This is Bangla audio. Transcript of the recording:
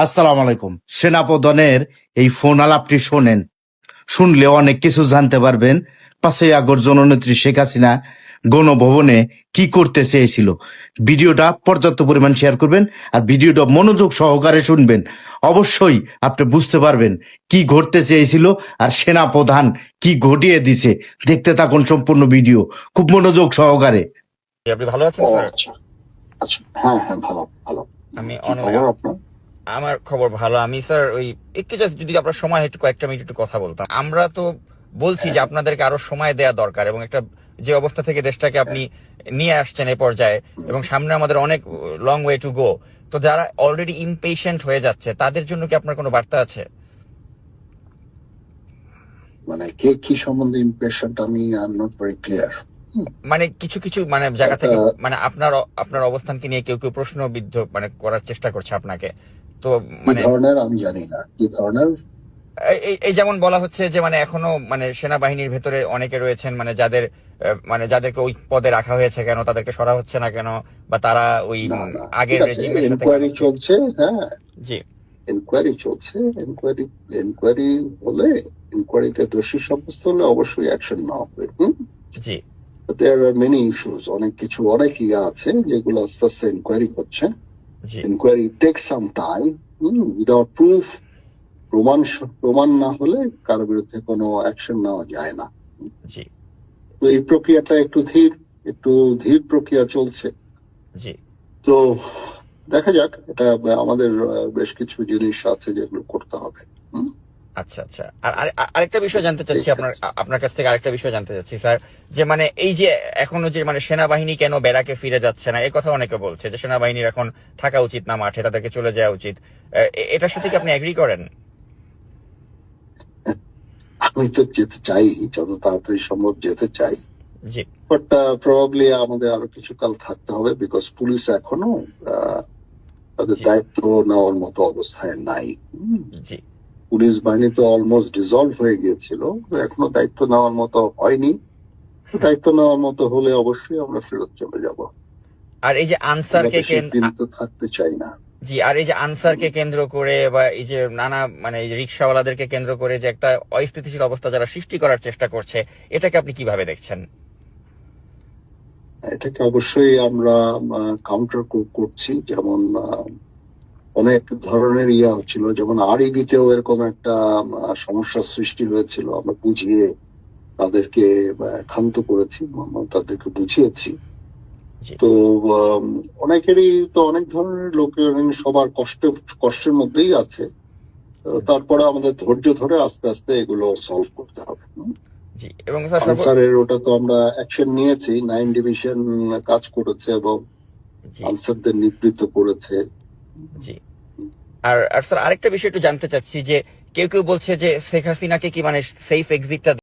আসসালামু আলাইকুম। সেনাপ্রধানের এই ফোন আলাপটি শোনেন, শুনলে অনেক কিছু জানতে পারবেন। 5ই আগস্ট জননেত্রী শেখ হাসিনা গণভবনে কি করতে চেয়েছিল। ভিডিওটা পর্যাপ্ত পরিমাণ শেয়ার করবেন আর ভিডিওটা মনোযোগ সহকারে শুনবেন। অবশ্যই আপনি বুঝতে পারবেন কি ঘটতে চেয়েছিল আর সেনাপ্রধান কি ঘটিয়ে দিছে। দেখতে থাকুন সম্পূর্ণ ভিডিও খুব মনোযোগ সহকারে। আপনি ভালো আছেন ও স্যার? আচ্ছা আচ্ছা, হ্যাঁ হ্যাঁ, ভালো ভালো। আমি কি খবর আপনার? আমার খবর ভালো। আমি স্যার ওই একটু জাস্ট যদি আপনার সময় একটু কয়েকটা মিনিট একটু কথা বলতাম। আমরা তো বলছি যে আপনাদেরকে আরো সময় দেওয়া দরকার এবং একটা যে অবস্থা থেকে দেশটাকে আপনি নিয়ে আসছেন এই পর্যায়ে এবং সামনে আমাদের অনেক লং ওয়ে টু গো। তো যারা অলরেডি ইমপেশেন্ট হয়ে যাচ্ছে তাদের জন্য কি আপনার কোনো বার্তা আছে? মানে কে কি সম্বন্ধে ইমপ্রেশন, আমি I am not very clear. মানে কিছু কিছু মানে জায়গা থেকে মানে আপনার অবস্থানকে নিয়ে কেউ কেউ প্রশ্নবিদ্ধ মানে করার চেষ্টা করছে আপনাকে। তো কি মানে ধরনের আমি জানি না, কি ধরনের। এই যেমন বলা হচ্ছে যে মানে এখনো মানে সেনাবাহিনীর ভেতরে অনেকে রয়েছেন মানে মানে যাদেরকে ওই পদে রাখা হয়েছে কেন, তাদেরকে সরা হচ্ছে না কেন, বা তারা ওই না না, আগের ঠিক আছে, রেজিমের সাথে এনকোয়ারি চলছে। হ্যাঁ, জি এনকোয়ারি চলছে। এনকোয়ারি এনকোয়ারি হলে, এনকোয়ারিতে দোষী সাব্যস্ত হলে অবশ্যই অ্যাকশন নেওয়া হবে। জি দেয়ার আর মেনি ইস্যুস, অনেক কিছু, অনেক আছে যেগুলো আস্তে আস্তে এনকোয়ারি হচ্ছে। জি enquiry take some time. Without proof, প্রমাণ না হলে কারো বিরুদ্ধে কোনো অ্যাকশন নেওয়া যায় না। জি তো এই প্রক্রিয়াটা একটু ধীর প্রক্রিয়া চলছে। জি তো দেখা যাক, এটা আমাদের বেশ কিছু জিনিস আছে যেগুলো করতে হবে। আচ্ছা আচ্ছা। আর আরেকটা বিষয় জানতে চাচ্ছি আপনার কাছ থেকে আরেকটা বিষয় জানতে চাচ্ছি স্যার, যে মানে এই যে এখনো যে মানে সেনাবাহিনী কেন ব্যারাকে ফিরে যাচ্ছে না, এই কথা অনেকে বলছে যে সেনাবাহিনীর এখন থাকা উচিত না মাঠে, তাদেরকে চলে যাওয়া উচিত। এটার সাথে কি আপনি এগ্রি করেন? আমি তো যেতে চাই, যত তাড়াতাড়ি সম্ভব যেতে চাই, জি বাট প্রবাবলি আমাদের আরো কিছুকাল থাকতে হবে, বিকজ পুলিশ এখনো তাদের জি দায়িত্ব নেওয়ার মতো অবস্থায় নাই। জি পুলিশ বাহিনী তো অলমোস্ট ডিসলভ হয়ে গিয়েছিল, এখনো দায়িত্ব নেওয়ার মতো হয়নি। দায়িত্ব নেওয়ার মতো হলে অবশ্যই আমরা ফেরত চলে যাব। আর এই যে আনসারকে দিন তো থাকতে চাই না। জি, আর এই যে আনসারকে কেন্দ্র করে বা এই যে নানা মানে রিক্সাওয়ালাদেরকে কেন্দ্র করে যে একটা অস্থিতিশীল অবস্থা যারা সৃষ্টি করার চেষ্টা করছে, এটাকে আপনি কিভাবে দেখছেন? এটাকে অবশ্যই আমরা কাউন্টার করছি। যেমন অনেক ধরনের হচ্ছিল, যেমন আরইবিতেও এরকম একটা সমস্যার সৃষ্টি হয়েছিল, আমরা বুঝিয়ে তাদেরকে ক্ষান্ত করেছি, তাদেরকে বুঝিয়েছি। তো অনেকেরই তো অনেক ধরনের লোকের সবার কষ্টের মধ্যেই আছে। তারপরে আমাদের ধৈর্য ধরে আস্তে আস্তে এগুলো সলভ করতে হবে। জি, এবং আনসারের ওটা তো আমরা অ্যাকশন নিয়েছি, 9 ডিভিশন কাজ করেছে এবং আনসারদের নিবৃত্ত করেছে। জি, আর স্যার আরেকটা বিষয় একটু জানতে চাচ্ছি যে কেউ কেউ বলছে যে শেখ হাসিনাকে কি মানে সেফ এক্সিটটা